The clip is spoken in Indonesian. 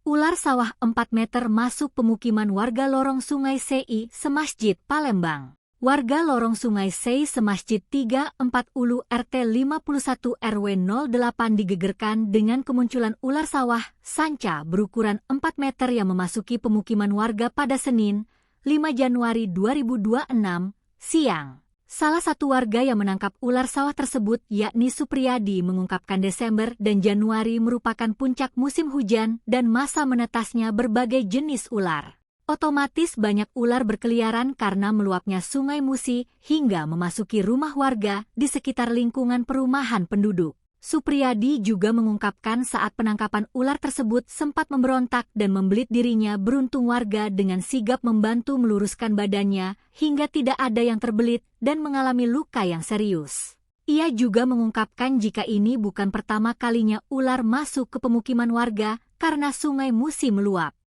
Ular sawah 4 meter masuk pemukiman warga Lorong Sungai Sei, Semasjid, Palembang. Warga Lorong Sungai Sei, Semasjid 340 RT 51 RW 08 digegerkan dengan kemunculan ular sawah sanca berukuran 4 meter yang memasuki pemukiman warga pada Senin, 5 Januari 2026, siang. Salah satu warga yang menangkap ular sawah tersebut, yakni Supriyadi, mengungkapkan Desember dan Januari merupakan puncak musim hujan dan masa menetasnya berbagai jenis ular. Otomatis banyak ular berkeliaran karena meluapnya Sungai Musi hingga memasuki rumah warga di sekitar lingkungan perumahan penduduk. Supriyadi juga mengungkapkan saat penangkapan ular tersebut sempat memberontak dan membelit dirinya, beruntung warga dengan sigap membantu meluruskan badannya hingga tidak ada yang terbelit dan mengalami luka yang serius. Ia juga mengungkapkan jika ini bukan pertama kalinya ular masuk ke pemukiman warga karena Sungai Musi meluap.